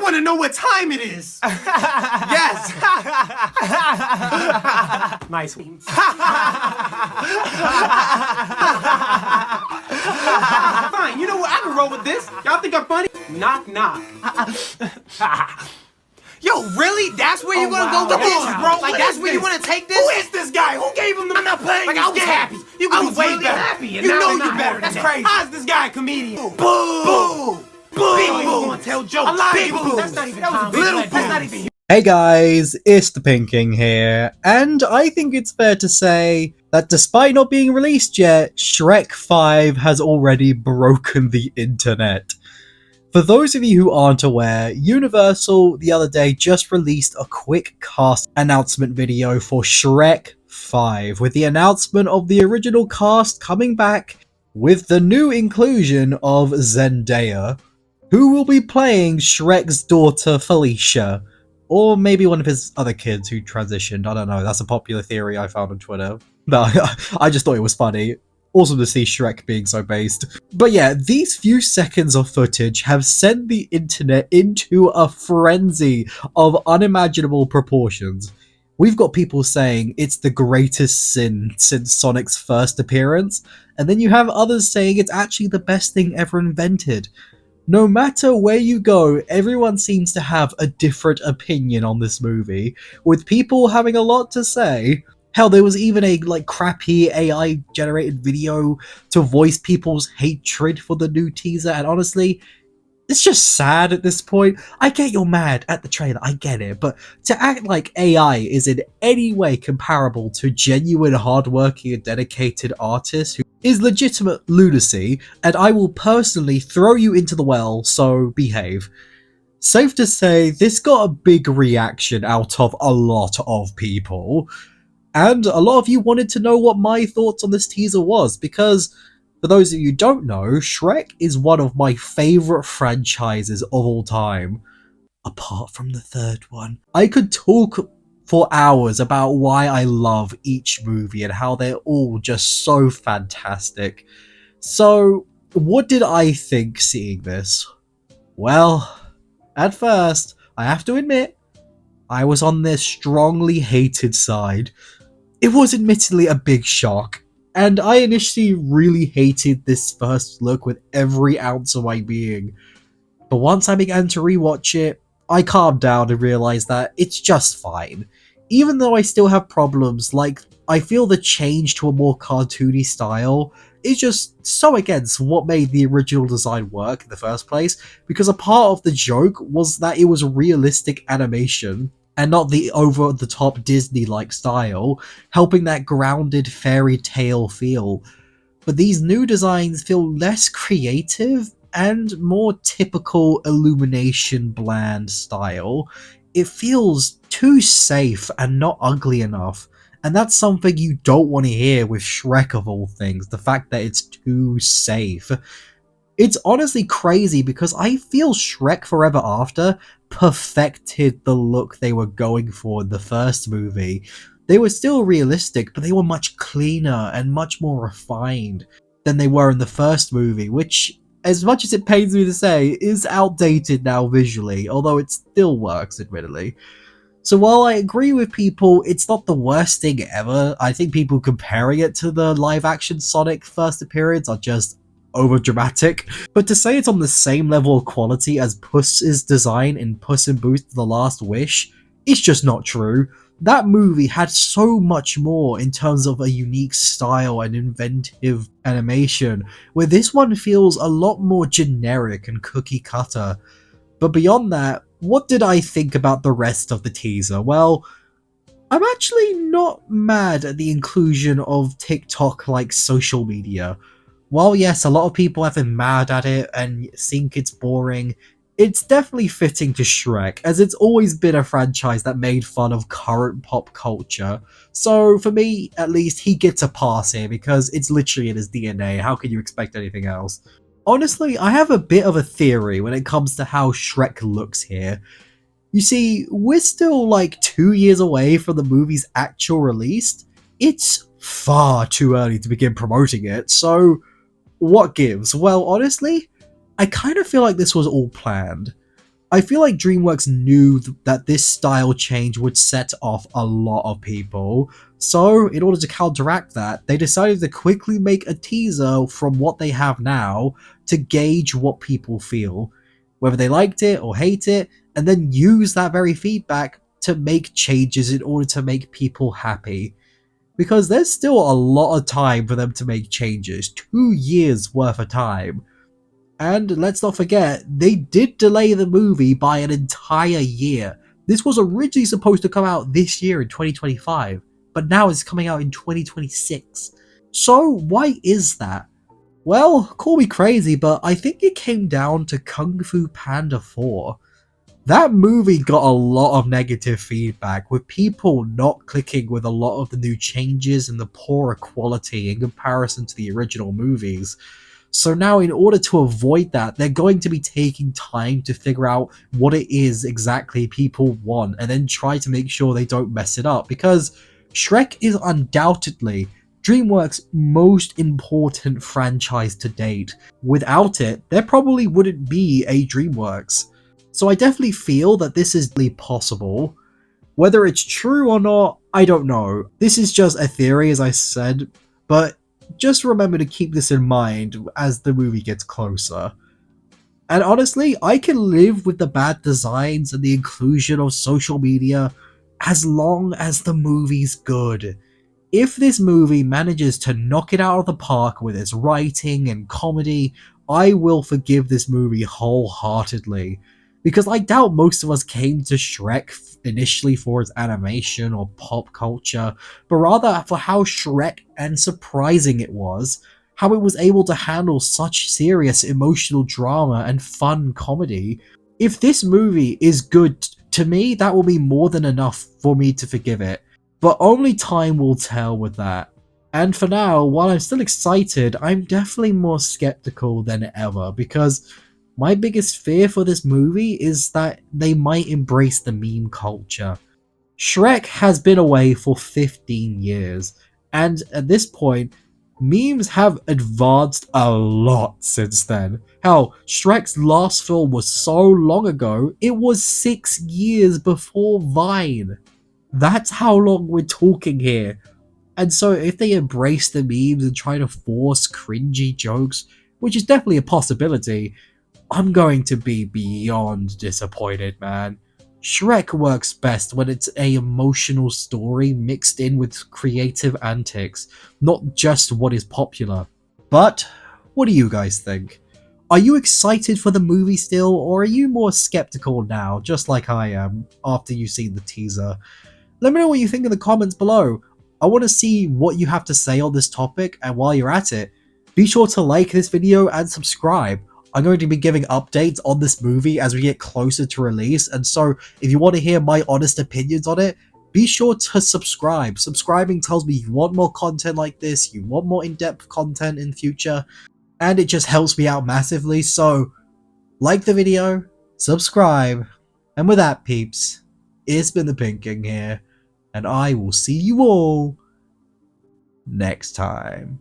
want to know what time it is. Yes. Nice one. Fine, you know what? I can roll with this. Y'all think I'm funny? Knock, knock. Yo, really? That's where you're gonna go with this, bro? Like, that's where you want to take this? Who is this guy? Who gave him the not playing? Like, I was happy. I was way better. Happy. And you know you're better. That's crazy. How's this guy a comedian? Boo! Boo! Boo! Big boo! Gonna tell jokes. Big boo! That's not even little boo. That's not even. Hey guys, it's the Pinking here, and I think it's fair to say that despite not being released yet, Shrek 5 has already broken the internet. For those of you who aren't aware, Universal the other day just released a quick cast announcement video for Shrek 5, with the announcement of the original cast coming back with the new inclusion of Zendaya, who will be playing Shrek's daughter Felicia. Or maybe one of his other kids who transitioned. I don't know. That's a popular theory I found on Twitter. No, I just thought it was funny. Awesome to see Shrek being so based. But yeah, these few seconds of footage have sent the internet into a frenzy of unimaginable proportions. We've got people saying it's the greatest sin since Sonic's first appearance, and then you have others saying it's actually the best thing ever invented. No matter where you go, everyone seems to have a different opinion on this movie, with people having a lot to say. Hell, there was even a crappy AI generated video to voice people's hatred for the new teaser, and honestly, it's just sad at this point. I get you're mad at the trailer, I get it, but to act like AI is in any way comparable to genuine hardworking and dedicated artists who is legitimate lunacy, and I will personally throw you into the well, so behave. Safe to say, this got a big reaction out of a lot of people, and a lot of you wanted to know what my thoughts on this teaser was, because for those of you who don't know, Shrek is one of my favourite franchises of all time, apart from the third one. I could talk for hours about why I love each movie and how they're all just so fantastic. So, what did I think seeing this? Well, at first, I have to admit, I was on their strongly hated side. It was admittedly a big shock, and I initially really hated this first look with every ounce of my being. But once I began to rewatch it, I calmed down and realised that it's just fine. Even though I still have problems, like I feel the change to a more cartoony style is just so against what made the original design work in the first place, because a part of the joke was that it was realistic animation and not the over-the-top Disney-like style, helping that grounded fairy tale feel. But these new designs feel less creative and more typical Illumination bland style. It feels too safe and not ugly enough, and that's something you don't want to hear with Shrek of all things, the fact that it's too safe. It's honestly crazy because I feel Shrek Forever After perfected the look they were going for in the first movie. They were still realistic, but they were much cleaner and much more refined than they were in the first movie, which, as much as it pains me to say, is outdated now visually, although it still works, admittedly. So while I agree with people, it's not the worst thing ever. I think people comparing it to the live-action Sonic first appearance are just over-dramatic, but to say it's on the same level of quality as Puss's design in Puss in Boots: The Last Wish, it's just not true. That movie had so much more in terms of a unique style and inventive animation, where this one feels a lot more generic and cookie-cutter. But beyond that, what did I think about the rest of the teaser? Well, I'm actually not mad at the inclusion of TikTok-like social media. While yes, a lot of people have been mad at it and think it's boring, it's definitely fitting to Shrek, as it's always been a franchise that made fun of current pop culture. So for me, at least, he gets a pass here because it's literally in his DNA. How can you expect anything else? Honestly, I have a bit of a theory when it comes to how Shrek looks here. You see, we're still like 2 years away from the movie's actual release. It's far too early to begin promoting it, so what gives? Well, honestly, I kind of feel like this was all planned. I feel like DreamWorks knew that this style change would set off a lot of people, so in order to counteract that, they decided to quickly make a teaser from what they have now to gauge what people feel, whether they liked it or hate it, and then use that very feedback to make changes in order to make people happy. Because there's still a lot of time for them to make changes, 2 years worth of time. And let's not forget, they did delay the movie by an entire year. This was originally supposed to come out this year in 2025, but now it's coming out in 2026. So why is that? Well, call me crazy, but I think it came down to Kung Fu Panda 4. That movie got a lot of negative feedback, with people not clicking with a lot of the new changes and the poorer quality in comparison to the original movies. So now, in order to avoid that, they're going to be taking time to figure out what it is exactly people want and then try to make sure they don't mess it up, because Shrek is undoubtedly DreamWorks' most important franchise to date. Without it, there probably wouldn't be a DreamWorks. So I definitely feel that this is possible. Whether it's true or not, I don't know. This is just a theory, as I said, but just remember to keep this in mind as the movie gets closer. And honestly, I can live with the bad designs and the inclusion of social media as long as the movie's good. If this movie manages to knock it out of the park with its writing and comedy, I will forgive this movie wholeheartedly. Because I doubt most of us came to Shrek initially for its animation or pop culture, but rather for how Shrek and surprising it was, how it was able to handle such serious emotional drama and fun comedy. If this movie is good, to me, that will be more than enough for me to forgive it. But only time will tell with that. And for now, while I'm still excited, I'm definitely more skeptical than ever, because my biggest fear for this movie is that they might embrace the meme culture. Shrek has been away for 15 years, and at this point, memes have advanced a lot since then. Hell, Shrek's last film was so long ago, it was 6 years before Vine. That's how long we're talking here. And so if they embrace the memes and try to force cringy jokes, which is definitely a possibility, I'm going to be beyond disappointed, man. Shrek works best when it's an emotional story mixed in with creative antics, not just what is popular. But what do you guys think? Are you excited for the movie still, or are you more skeptical now, just like I am, after you've seen the teaser? Let me know what you think in the comments below. I want to see what you have to say on this topic, and while you're at it, be sure to like this video and subscribe. I'm going to be giving updates on this movie as we get closer to release, and so if you want to hear my honest opinions on it, be sure to subscribe. Subscribing tells me you want more content like this, you want more in-depth content in future, and it just helps me out massively, so like the video, subscribe, and with that, peeps, it's been the Pink King here, and I will see you all next time.